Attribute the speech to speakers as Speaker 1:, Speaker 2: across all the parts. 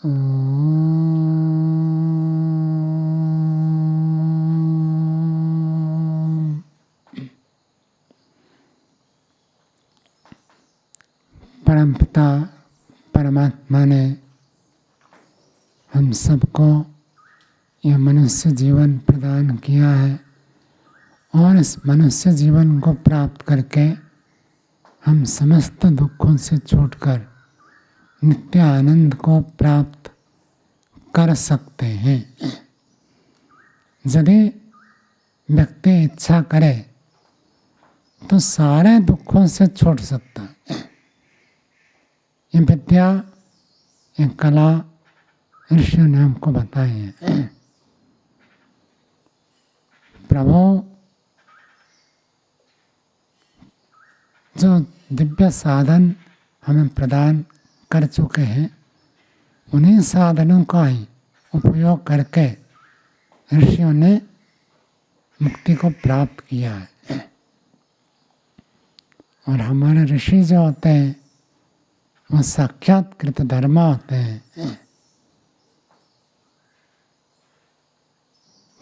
Speaker 1: परमपिता परमात्मा ने हम सबको यह मनुष्य जीवन प्रदान किया है और इस मनुष्य जीवन को प्राप्त करके हम समस्त दुखों से छूटकर नित्य आनंद को प्राप्त कर सकते हैं। यदि व्यक्ति इच्छा करे तो सारे दुखों से छूट सकता है। ये विद्या, ये कला ऋषियों ने हमको बताई है। प्रभु जो दिव्य साधन हमें प्रदान कर चुके हैं, उन्हीं साधनों का ही उपयोग करके ऋषियों ने मुक्ति को प्राप्त किया है। और हमारे ऋषि जो होते हैं वो साक्षात कृतधर्मा होते हैं।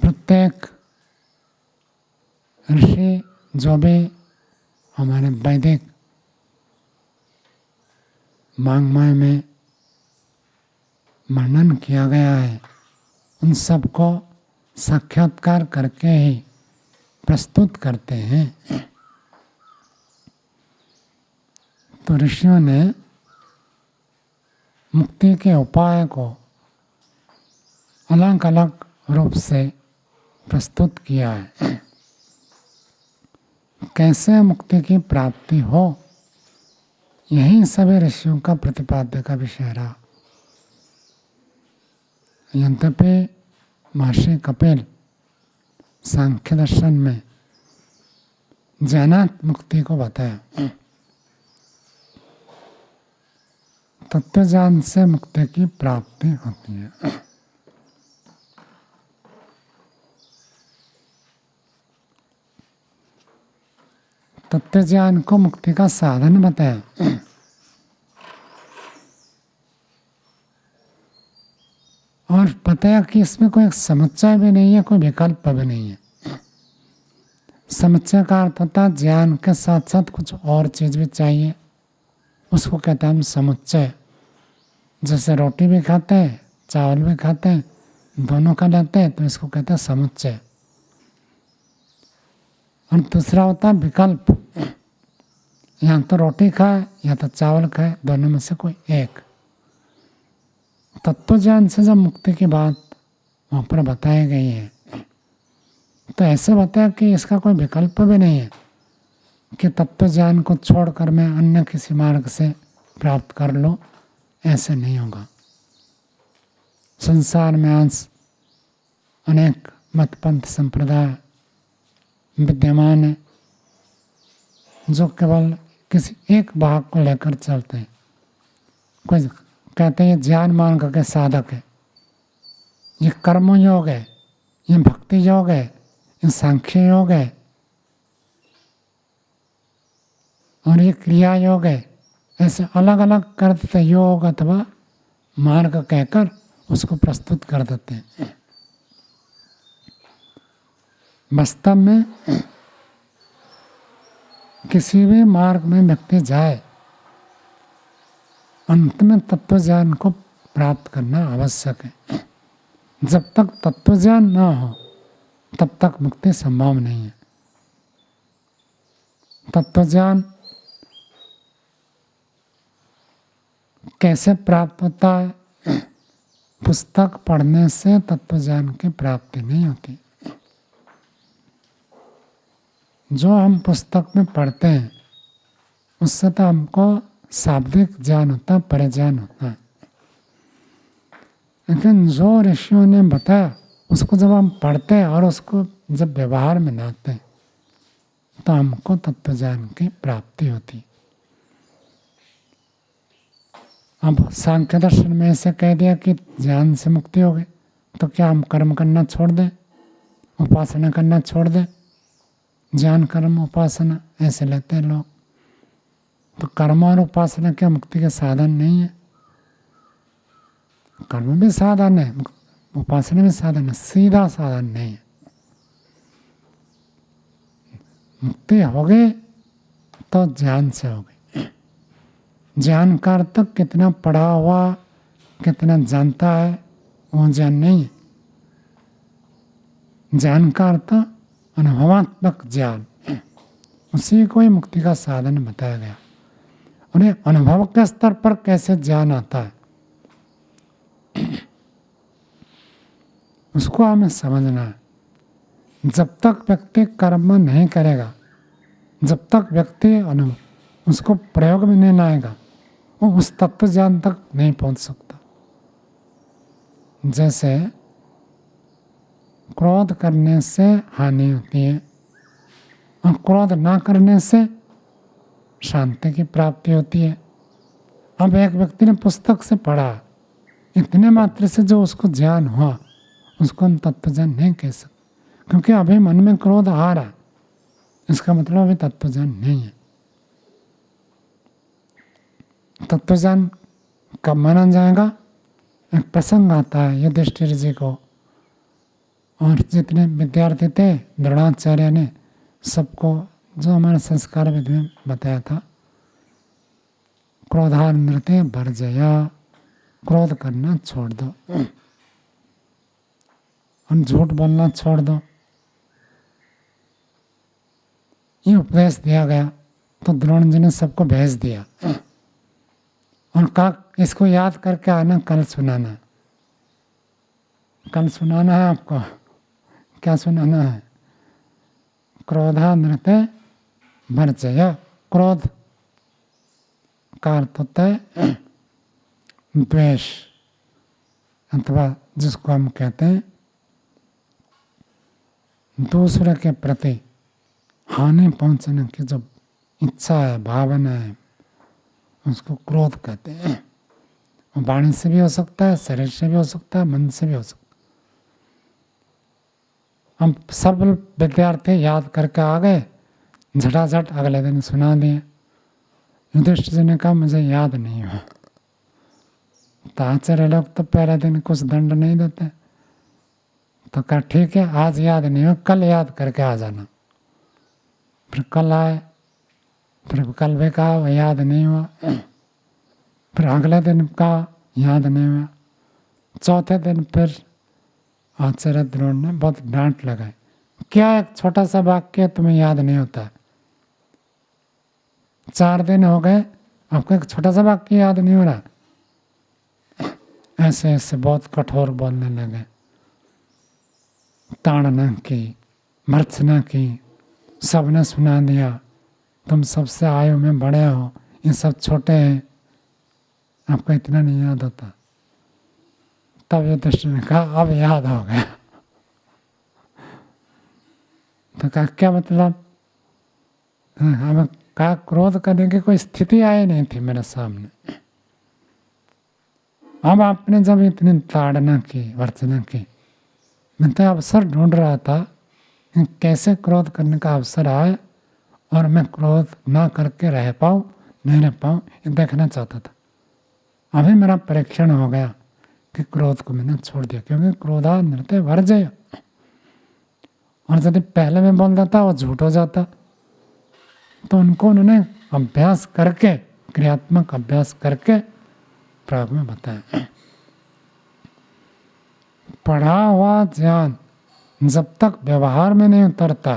Speaker 1: प्रत्येक ऋषि जो भी हमारे वैदिक वाङ्मय में वर्णन किया गया है, उन सबको साक्षात्कार करके ही प्रस्तुत करते हैं। तो ऋषियों ने मुक्ति के उपाय को अलग अलग रूप से प्रस्तुत किया है। कैसे मुक्ति की प्राप्ति हो, यही सभी ऋषियों का प्रतिपाद्य का विषय रहा। यद्यपि महर्षि कपिल सांख्य दर्शन में ज्ञानात् मुक्ति को बताया। तत्व ज्ञान से मुक्ति की प्राप्ति होती है। तत्व ज्ञान को मुक्ति का साधन बताया। और बताया कि इसमें कोई समुच्चय भी नहीं है, कोई विकल्प भी नहीं है। समुच्चय का अर्थ होता है ज्ञान के साथ साथ कुछ और चीज भी चाहिए, उसको कहते हैं हम समुच्चय। जैसे रोटी भी खाते हैं, चावल भी खाते हैं, दोनों का लेते हैं तो इसको कहते हैं समुच्चय। और दूसरा होता है विकल्प, या तो रोटी खाए या तो चावल खाए, दोनों में से कोई एक। तत्व ज्ञान से जब मुक्ति की बात वहाँ पर बताई गई है तो ऐसे बताया कि इसका कोई विकल्प भी नहीं है कि तत्व ज्ञान को छोड़कर मैं अन्य किसी मार्ग से प्राप्त कर लूँ, ऐसे नहीं होगा। संसार में आज अनेक मतपंथ संप्रदाय विद्यमान है जो केवल किसी एक भाग को लेकर चलते हैं। कोई कहते हैं ये ज्ञान मार्ग के साधक है, ये कर्म योग है, ये भक्ति योग है, ये सांख्य योग है और ये क्रिया योग है। ऐसे अलग अलग कर देते योग अथवा मार्ग कहकर उसको प्रस्तुत कर देते हैं। वास्तव में किसी भी मार्ग में व्यक्ति जाए, अंत में तत्व ज्ञान को प्राप्त करना आवश्यक है। जब तक तत्व ज्ञान न हो तब तक मुक्ति संभव नहीं है। तत्व ज्ञान कैसे प्राप्त होता है? पुस्तक पढ़ने से तत्व ज्ञान की प्राप्ति नहीं होती। जो हम पुस्तक में पढ़ते हैं उससे तो हमको शाब्दिक ज्ञान होता है, परिज्ञान होता है। लेकिन जो ऋषियों ने बताया उसको जब हम पढ़ते हैं और उसको जब व्यवहार में लाते हैं तो हमको तत्व ज्ञान की प्राप्ति होती। अब सांख्य दर्शन में ऐसे कह दिया कि ज्ञान से मुक्ति हो गई, तो क्या हम कर्म करना छोड़ दें, उपासना करना छोड़ दें? ज्ञान कर्म उपासना ऐसे लेते हैं लोग। तो कर्म और उपासना क्या मुक्ति के साधन नहीं है? कर्म भी साधन है, उपासना भी साधन है, सीधा साधन नहीं है। मुक्ति हो गई तो ज्ञान से हो गई। ज्ञान का अर्थ कितना पढ़ा हुआ, कितना जानता है, वो ज्ञान नहीं है। ज्ञान का अर्थ अनुभवात्मक ज्ञान, उसी को ही मुक्ति का साधन बताया गया। उन्हें अनुभव के स्तर पर कैसे ज्ञान आता है उसको हमें समझना है। जब तक व्यक्ति कर्म नहीं करेगा, जब तक व्यक्ति उसको प्रयोग में नहीं लाएगा, वो उस तत्व ज्ञान तक नहीं पहुंच सकता। जैसे क्रोध करने से हानि होती है और क्रोध ना करने से शांति की प्राप्ति होती है। अब एक व्यक्ति ने पुस्तक से पढ़ा, इतने मात्र से जो उसको ज्ञान हुआ, उसको हम तत्व ज्ञान नहीं कह सकते, क्योंकि अभी मन में क्रोध आ रहा है, इसका मतलब अभी तत्व ज्ञान नहीं है। तत्व ज्ञान कब माना जाएगा? एक प्रसंग आता है युधिष्ठिर जी को, और जितने विद्यार्थी थे द्रोणाचार्य ने सबको, जो हमारे संस्कार विधि में बताया था, क्रोधानृते वर्जया, क्रोध करना छोड़ दो और झूठ बोलना छोड़ दो, ये उपदेश दिया गया। तो द्रोण जी ने सबको भेज दिया और कहा इसको याद करके आना, कल सुनाना। कल सुनाना है आपको। क्या सुनाना है? क्रोधानृते वर्जया। क्रोध का अर्थ होता है द्वेष, अथवा जिसको हम कहते हैं दूसरे के प्रति हानि पहुंचाने की जो इच्छा है, भावना है, उसको क्रोध कहते हैं। वो वाणी से भी हो सकता है, शरीर से भी हो सकता है, मन से भी हो सकता है। हम सब विद्यार्थी याद करके आ गए, झटाझट अगले दिन सुना दिए। युधिष्ठिर जी ने कहा मुझे याद नहीं हुआ। तो आचार्य लोग तो पहले दिन कुछ दंड नहीं देते, तो कहा ठीक है, आज याद नहीं हुआ, कल याद करके आ जाना। फिर कल आए, फिर कल भी कहा वो याद नहीं हुआ, फिर अगले दिन कहा याद नहीं हुआ। चौथे दिन फिर आचार्य द्रोण ने बहुत डांट लगाई, क्या एक छोटा सा वाक्य तुम्हें याद नहीं होता? 4 दिन हो गए, आपको एक छोटा सा वाक्य याद नहीं हो रहा? ऐसे ऐसे बहुत कठोर बोलने लगे, ताड़ना की, भर्त्सना की, सबने सुना दिया, तुम सबसे आयु में बड़े हो, ये सब छोटे हैं, आपको इतना नहीं याद होता। तब युधिष्ठिर ने कहा अब याद हो गया। तो कहा क्या मतलब? हमें कहा क्रोध करने की कोई स्थिति आई नहीं थी मेरे सामने। अब आपने जब इतनी ताड़ना की, वर्चना की, मैं तो अवसर ढूंढ रहा था कि कैसे क्रोध करने का अवसर आए और मैं क्रोध ना करके रह पाऊँ, नहीं रह पाऊँ, ये देखना चाहता था। अभी मेरा परीक्षण हो गया कि क्रोध को मैंने छोड़ दिया, क्योंकि क्रोधानृते वर्जय, और यदि पहले में बोल देता वो झूठ हो जाता। तो उनको उन्होंने अभ्यास करके, क्रियात्मक अभ्यास करके प्रयोग में बताया। पढ़ा हुआ ज्ञान जब तक व्यवहार में नहीं उतरता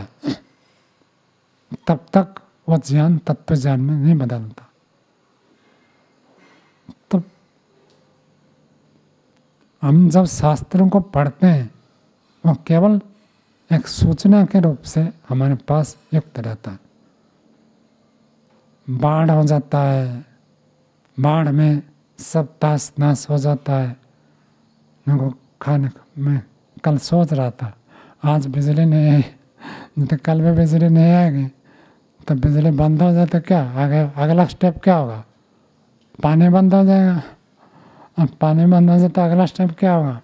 Speaker 1: तब तक वो ज्ञान तत्व ज्ञान में नहीं बदलता। तो हम जब शास्त्रों को पढ़ते हैं, वो केवल एक सूचना के रूप से हमारे पास युक्त रहता है। बाढ़ हो जाता है, बाढ़ में सब तास नाश हो जाता है। खाने में कल सोच रहा था आज बिजली नहीं आई, तो कल भी बिजली नहीं आएगी, तो बिजली बंद हो जाए तो क्या आगे अगला स्टेप क्या होगा? पानी बंद हो जाएगा। अब पानी बंद हो जाए तो अगला स्टेप क्या होगा?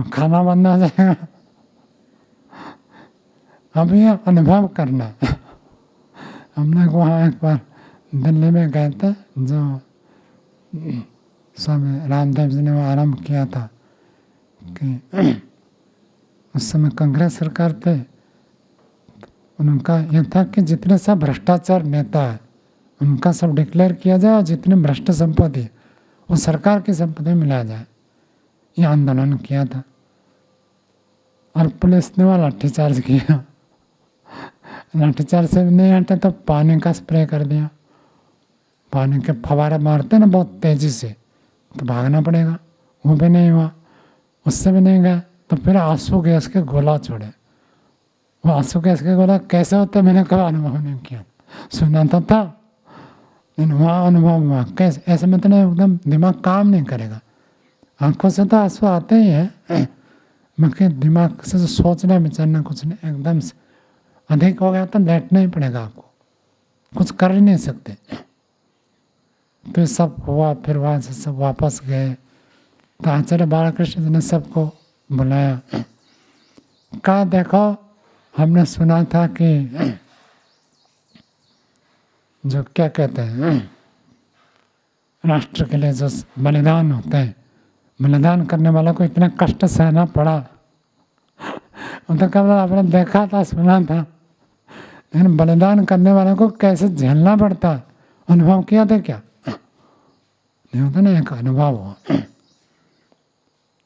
Speaker 1: खाना बंद हो जाएगा। अब ये अनुभव करना। हमने वहाँ एक बार दिल्ली में गए थे, जो स्वामी रामदेव जी ने वो आरंभ किया था कि उस समय कांग्रेस सरकार पे उनका यह था कि जितने सब भ्रष्टाचार नेता है उनका सब डिक्लेयर किया जाए और जितने भ्रष्ट संपत्ति है वो सरकार की संपत्ति मिला जाए। ये आंदोलन किया था और पुलिस ने वो लाठीचार्ज किया। लाठीचार्ज से भी नहीं हटे तो पानी का स्प्रे कर दिया। पानी के फवारे मारते ना बहुत तेजी से तो भागना पड़ेगा, वो भी नहीं हुआ। उससे भी नहीं गया तो फिर आंसू गैस के गोला छोड़े। वो आंसू गैस के गोला कैसे होते मैंने कभी अनुभव नहीं किया, सुना तो था लेकिन वहाँ अनुभव हुआ कैसे। ऐसे में तो नहीं, एकदम दिमाग काम नहीं करेगा। आंखों से तो आंसू आते ही हैं, बाकी दिमाग से जो सोचना विचारना कुछ नहीं, एकदम से अधिक हो गया तो लेटना ही पड़ेगा आपको, कुछ कर ही नहीं सकते। फिर सब हुआ, फिर वहाँ से सब वापस गए तो आचार्य बालकृष्ण जी ने सबको बुलाया। कहा देखो हमने सुना था कि जो क्या कहते हैं राष्ट्र के लिए जो बलिदान होते हैं, बलिदान करने वाला को इतना कष्ट सहना पड़ा। तो कब आपने देखा था सुना था, लेकिन बलिदान करने वाले को कैसे झेलना पड़ता है अनुभव किया था क्या? नहीं होता ना, एक अनुभव हुआ।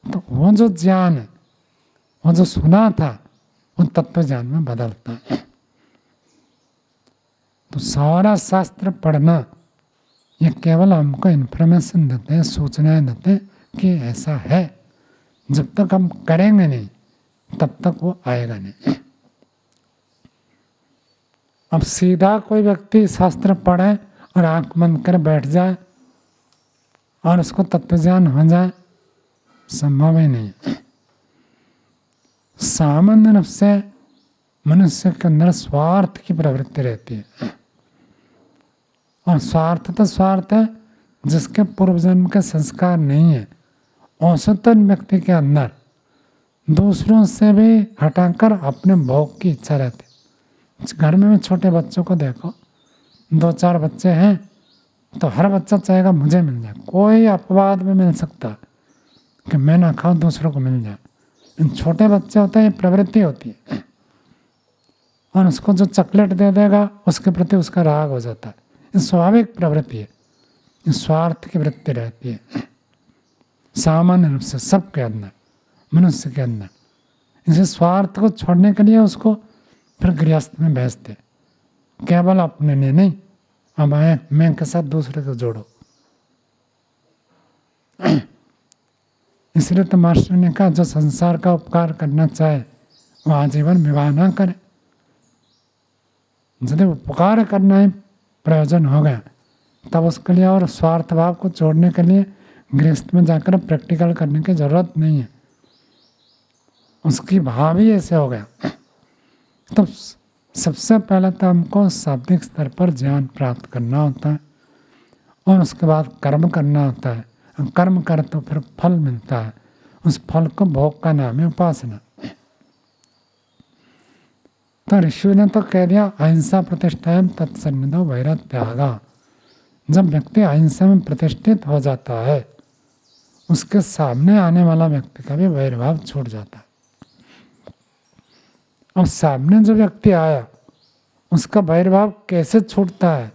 Speaker 1: तो वो जो ज्ञान है, वो जो सुना था वो तत्व ज्ञान में बदलता है। तो सारा शास्त्र पढ़ना ये केवल हमको इन्फॉर्मेशन देते हैं, सूचनाएं देते हैं कि ऐसा है। जब तक हम करेंगे नहीं तब तक वो आएगा नहीं। अब सीधा कोई व्यक्ति शास्त्र पढ़े और आंख बंद कर बैठ जाए और उसको तत्वज्ञान हो जाए, संभव ही नहीं। सामान्य रूप से मनुष्य के अंदर स्वार्थ की प्रवृत्ति रहती है, और स्वार्थ तो स्वार्थ है जिसके पूर्व जन्म के संस्कार नहीं है। औसतन व्यक्ति के अंदर दूसरों से भी हटाकर अपने भोग की इच्छा रहती है। घर में भी छोटे बच्चों को देखो, 2-4 बच्चे हैं तो हर बच्चा चाहेगा मुझे मिल जाए, कोई अपवाद में मिल सकता कि मैं ना खाऊं दूसरों को मिल जाए। इन छोटे बच्चे होते हैं, ये प्रवृत्ति होती है, और उसको जो चॉकलेट दे देगा उसके प्रति उसका राग हो जाता है। ये स्वाभाविक प्रवृत्ति है, ये स्वार्थ की वृत्ति रहती है सामान्य रूप से सबके अंदर, मनुष्य के अंदर। इसे स्वार्थ को छोड़ने के लिए उसको फिर गृहस्थ में भेजते, केवल अपने लिए नहीं, अब मैं के साथ दूसरे को जोड़ो। इसलिए तो मास्टर ने कहा जो संसार का उपकार करना चाहे वो आजीवन विवाह ना करे। यदि उपकार करना ही प्रयोजन हो गया तब उसके लिए और स्वार्थ भाव को छोड़ने के लिए गृहस्थ में जाकर प्रैक्टिकल करने की जरूरत नहीं है। उसकी भाव ही ऐसे हो गया। तो सबसे पहले तो हमको शाब्दिक स्तर पर ज्ञान प्राप्त करना होता है और उसके बाद कर्म करना होता है। कर्म कर तो फिर फल मिलता है, उस फल को भोग का नाम है उपासना। तो ऋषि ने तो कह दिया अहिंसा प्रतिष्ठाएं तत्सन्निधो वैरत्यागा। जब व्यक्ति अहिंसा में प्रतिष्ठित हो जाता है उसके सामने आने वाला व्यक्ति का भी वैरभाव छूट जाता है। अब सामने जो व्यक्ति आया उसका वैरभाव कैसे छूटता है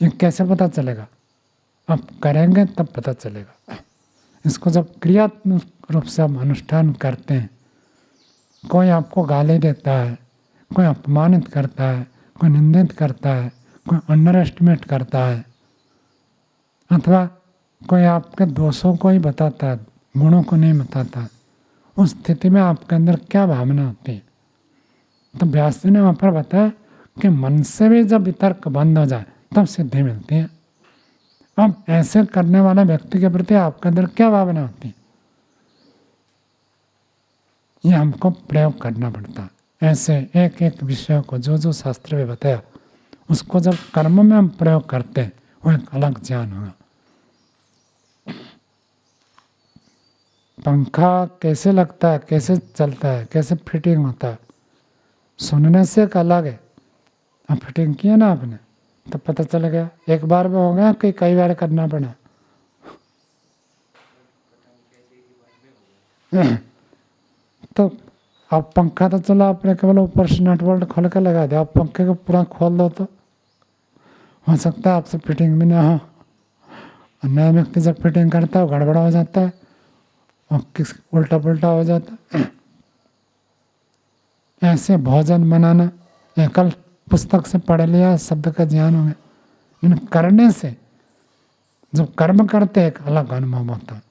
Speaker 1: ये कैसे पता चलेगा? आप करेंगे तब पता चलेगा। इसको जब क्रियात्मक रूप से हम अनुष्ठान करते हैं, कोई आपको गाली देता है, कोई अपमानित करता है, कोई निंदित करता है, कोई अंडर एस्टिमेट करता है, अथवा कोई आपके दोषों को ही बताता है, गुणों को नहीं बताता, उस स्थिति में आपके अंदर क्या भावना होती है? तो व्यास जी ने वहाँ पर बताया कि मन से भी जब वितर्क बंद हो जाए तब सिद्धि मिलती है। अब ऐसे करने वाला व्यक्ति के प्रति आपके अंदर क्या भावना होती है ये हमको प्रयोग करना पड़ता है। ऐसे एक एक विषय को जो जो शास्त्र में बताया उसको जब कर्म में हम प्रयोग करते हैं वो एक अलग ज्ञान होगा। पंखा कैसे लगता है, कैसे चलता है, कैसे फिटिंग होता है, सुनने से एक अलग है। अब फिटिंग किया ना आपने तो पता चल गया, एक बार में हो गया कि कई बार करना पड़ा। तो अब पंखा तो चलो आपने केवल ऊपर से नट बोल्ट खोल के लगा दिया, आप पंखे को पूरा खोल दो तो हो सकता है आपसे फिटिंग भी ना हो। और नया व्यक्ति जब फिटिंग करता है गड़बड़ा हो जाता है और किस उल्टा पुल्टा हो जाता है। ऐसे भोजन बनाना एकल पुस्तक से पढ़ लिया शब्द का ज्ञान हो गया, इन करने से जो कर्म करते एक अलग अनुभव होता है।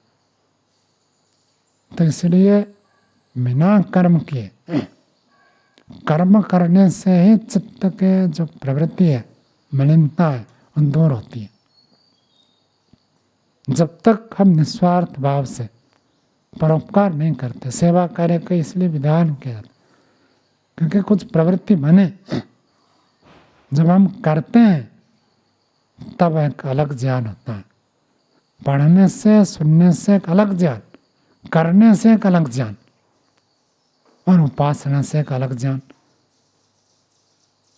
Speaker 1: तो इसलिए बिना कर्म किए, कर्म करने से ही चित्त के जो प्रवृत्ति है, मलिनता है, वो दूर होती है। जब तक हम निस्वार्थ भाव से परोपकार नहीं करते, सेवा कार्य का इसलिए विधान किया जाता क्योंकि कुछ प्रवृत्ति बने। जब हम करते हैं तब एक अलग ज्ञान होता है। पढ़ने से सुनने से एक अलग ज्ञान, करने से एक अलग ज्ञान, और उपासना से एक अलग ज्ञान।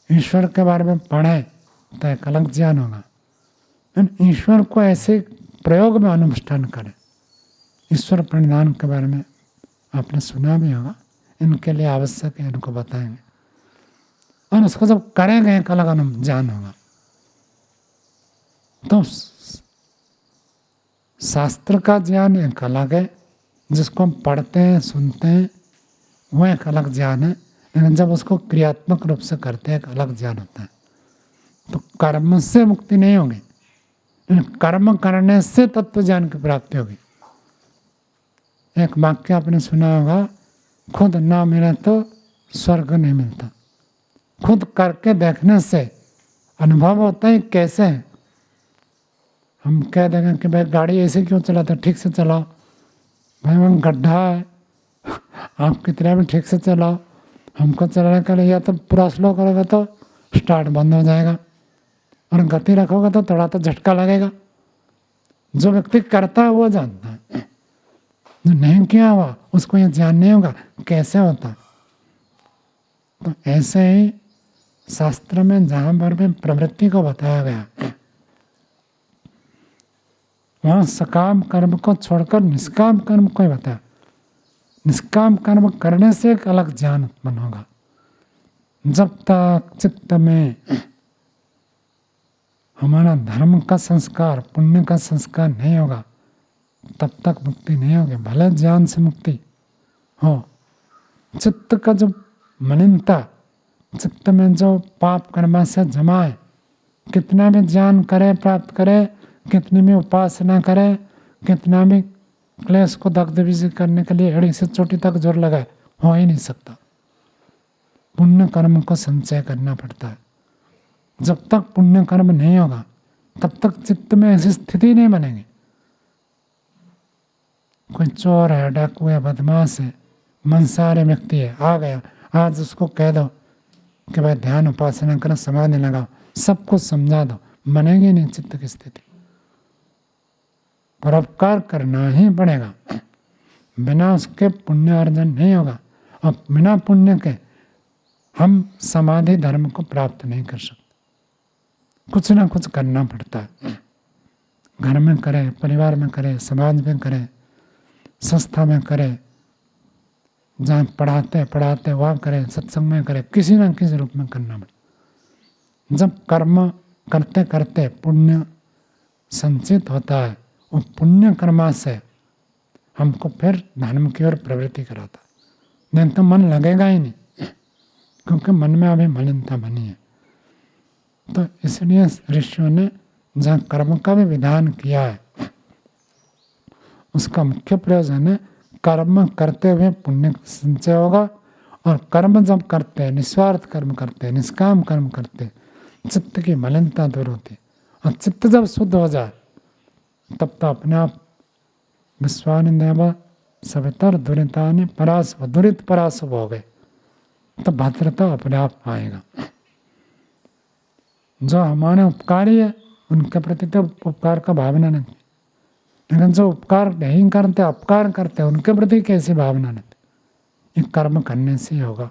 Speaker 1: ईश्वर के बारे में पढ़े तो एक अलग ज्ञान होगा। ईश्वर को ऐसे प्रयोग में अनुष्ठान करें। ईश्वर प्रणिधान के बारे में आपने सुना भी होगा, इनके लिए आवश्यक है, इनको बताएंगे। और उसको जब करेंगे एक अलग ज्ञान होगा। तो शास्त्र का ज्ञान एक अलग है, जिसको हम पढ़ते हैं सुनते हैं, वो एक अलग ज्ञान है। लेकिन जब उसको क्रियात्मक रूप से करते हैं एक अलग ज्ञान होता है। तो कर्म से मुक्ति नहीं होगी, कर्म करने से तत्व ज्ञान की प्राप्ति होगी। एक वाक्य आपने सुना होगा, खुद ना मिले तो स्वर्ग नहीं मिलता। खुद करके देखने से अनुभव होता है कैसे है। हम कह देंगे कि भाई गाड़ी ऐसे क्यों चलाते, ठीक से चलाओ, भाई वहाँ गड्ढा है, आप कितना भी ठीक से चलाओ, हमको चलाने के लिए या तो पूरा स्लो करोगे तो स्टार्ट बंद हो जाएगा, और गति रखोगे तो थोड़ा तो झटका लगेगा। जो व्यक्ति करता है वो जानता है, जो नहीं किया हुआ उसको ये ज्ञान नहीं होगा कैसे होता। तो ऐसे ही शास्त्र में जहाँ पर भी प्रवृत्ति को बताया गया, वहाँ सकाम कर्म को छोड़कर निष्काम कर्म को ही बताया। निष्काम कर्म करने से एक अलग ज्ञान उत्पन्न होगा। जब तक चित्त में हमारा धर्म का संस्कार, पुण्य का संस्कार नहीं होगा, तब तक मुक्ति नहीं होगी। भले ज्ञान से मुक्ति हो, चित्त का जो मलिनता, चित्त में जो पाप कर्म से जमा है, कितना भी ज्ञान करे, प्राप्त करे, कितनी भी उपासना करे, कितना भी क्लेश को दग्ध विजय करने के लिए एड़ी से चोटी तक जोर लगाए, हो ही नहीं सकता। पुण्य कर्म को संचय करना पड़ता है। जब तक पुण्य कर्म नहीं होगा तब तक चित्त में ऐसी स्थिति नहीं बनेगी। कोई चोर है, डाकू है, बदमाश है, मंसाहारी व्यक्ति है, आ गया, आज उसको कह दो कि भाई ध्यान उपासना करो, समाधि लगाओ, सब कुछ समझा दो, बनेगी नहीं चित्त की स्थिति। परोपकार करना ही पड़ेगा, बिना उसके पुण्य अर्जन नहीं होगा। और बिना पुण्य के हम समाधि धर्म को प्राप्त नहीं कर सकते। कुछ ना कुछ करना पड़ता है, घर में करे, परिवार में करे, समाज में करे, संस्था में करे, जहाँ पढ़ाते वहाँ करे, सत्संग में करे, किसी न किसी रूप में करना पड़ता। जब कर्म करते करते पुण्य संचित होता है, वो पुण्य कर्मा से हमको फिर धर्म की ओर प्रवृत्ति कराता। नहीं तो मन लगेगा ही नहीं, क्योंकि मन में अभी मलिनता बनी है। तो इसलिए ऋषियों ने जहाँ कर्म का भी विधान किया है, उसका मुख्य प्रयोजन है कर्म करते हुए पुण्य संचय होगा। और कर्म जब करते हैं, निस्वार्थ कर्म करते हैं, निष्काम कर्म करते हैं, चित्त की मलिनता दूर होती है। और चित्त जब शुद्ध हो जाए तब तो अपने आप विश्वानिदेव सवितर दुरितानि पराशव, दुरित पराशव हो गए, तो भद्रता अपने आप आएगा। जो हमारे उपकारी है उनके प्रति तो उपकार का भावना नहीं, लेकिन जो उपकार नहीं करते, अपकार करते, उनके प्रति कैसी भावना नहीं। ये कर्म करने से ही होगा।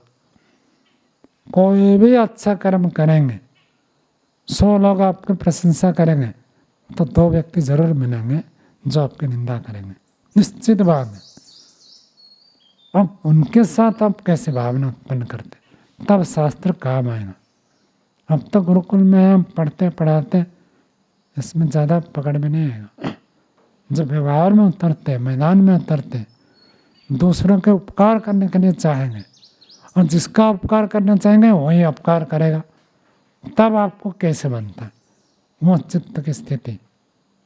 Speaker 1: कोई भी अच्छा कर्म करेंगे, 100 लोग आपकी प्रशंसा करेंगे, तो 2 व्यक्ति जरूर मिलेंगे जो आपकी निंदा करेंगे, निश्चित बात है। अब उनके साथ आप कैसे भावना उत्पन्न करते, तब शास्त्र काम आएगा। अब तो गुरुकुल में हम पढ़ते पढ़ाते, इसमें ज़्यादा पकड़ में नहीं आएगा। जब व्यवहार में उतरते, मैदान में उतरते, दूसरों के उपकार करने के लिए चाहेंगे, और जिसका उपकार करना चाहेंगे वही अपकार करेगा, तब आपको कैसे बनता है, वो चित्त की स्थिति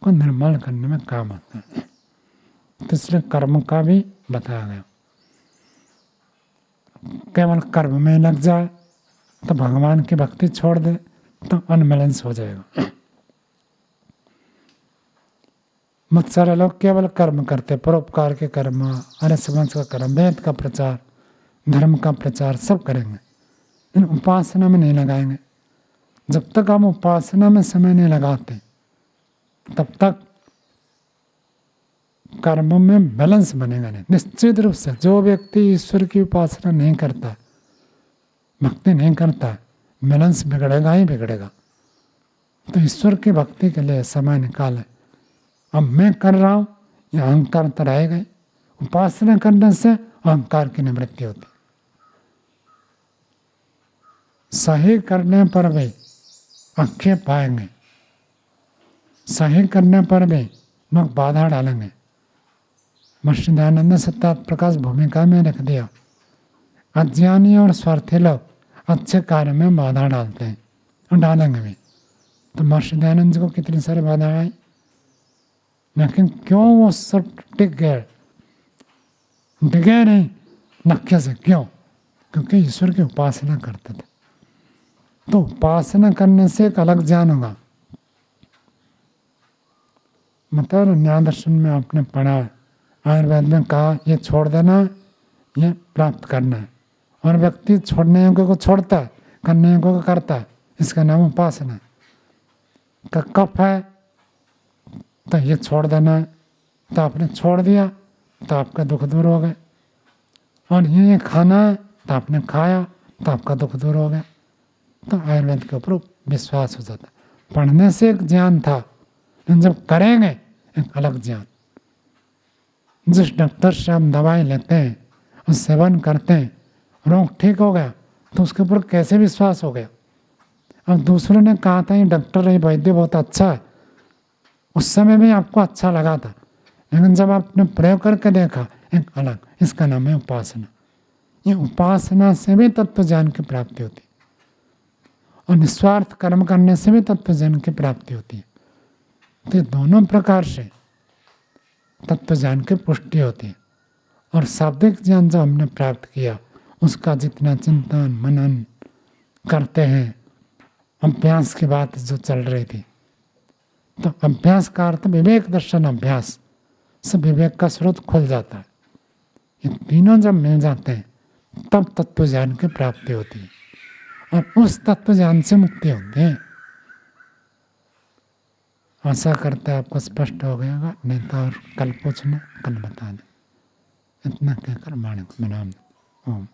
Speaker 1: को निर्मल करने में काम आता है। तीसरे कर्म का भी बताया गया। केवल कर्म में लग जाए तो भगवान की भक्ति छोड़ दे तो अनबैलेंस हो जाएगा। बहुत सारे लोग केवल कर्म करते, परोपकार के कर्म, आर्य समाज का कर्म, वेद का प्रचार, धर्म का प्रचार सब करेंगे, इन उपासना में नहीं लगाएंगे। जब तक हम उपासना में समय नहीं लगाते तब तक कर्मों में बैलेंस बनेगा नहीं। निश्चित रूप से जो व्यक्ति ईश्वर की उपासना नहीं करता, भक्ति नहीं करता, बैलेंस बिगड़ेगा ही बिगड़ेगा। तो ईश्वर की भक्ति के लिए समय निकाले। अब मैं कर रहा हूँ, ये अहंकार तो रहेगा ही। उपासना करने से अहंकार की निवृत्ति होती। सही करने पर भी आक्षेप पाएंगे, सही करने पर भी लोग बाधा डालेंगे। महर्षि दयानंद सत्यार्थ प्रकाश भूमिका में रख दिया, अज्ञानी और स्वार्थी लोग अच्छे कार्य में बाधा डालते हैं और डालेंगे भी। तो महर्षि दयानंद जी को कितनी सारी बाधा आई, लेकिन क्यों वो सब टिक गए, डिगे नहीं नक्के से। क्यों? क्योंकि ईश्वर की उपासना करते थे। तो उपासना करने से एक अलग ज्ञान होगा। मतलब न्याय दर्शन में आपने पढ़ा, आयुर्वेद में कहा ये छोड़ देना, ये प्राप्त करना है। और व्यक्ति छोड़ने योग्य को छोड़ता है, करने योग्य को करता है, इसका नाम उपासना है। कफ है तो ये छोड़ देना है, तो आपने छोड़ दिया तो आपका दुख दूर हो गया। और ये खाना है तो आपने खाया तो आपका दुख दूर हो गया। तो आयुर्वेद के ऊपर विश्वास हो जाता। पढ़ने से एक ज्ञान था, लेकिन जब करेंगे एक अलग ज्ञान। जिस डॉक्टर से हम दवाई लेते हैं और सेवन करते हैं, रोग ठीक हो गया तो उसके ऊपर कैसे विश्वास हो गया। अब दूसरों ने कहा था ये डॉक्टर, ये वैद्य बहुत अच्छा है, उस समय भी आपको अच्छा लगा था, लेकिन जब आपने प्रयोग करके देखा एक अलग। इसका नाम है उपासना। ये उपासना से भी तत्व ज्ञान की प्राप्ति होती है, और निस्वार्थ कर्म करने से भी तत्व ज्ञान की प्राप्ति होती है। तो ये दोनों प्रकार से तत्व ज्ञान की पुष्टि होती है। और शाब्दिक ज्ञान जो हमने प्राप्त किया, उसका जितना चिंतन मनन करते हैं, अभ्यास की बात जो चल रही थी, तो अभ्यास का अर्थ विवेक दर्शन अभ्यास से विवेक का स्रोत खुल जाता है। ये तीनों जब मिल जाते हैं तब तत्व ज्ञान की प्राप्ति होती है, और उस तत्व ज्ञान से मुक्ति होती है। आशा करता है आपको स्पष्ट हो गया होगा, नहीं तो और कल पूछना, कल बता दें। इतना कहकर वाणी को विराम। ओम।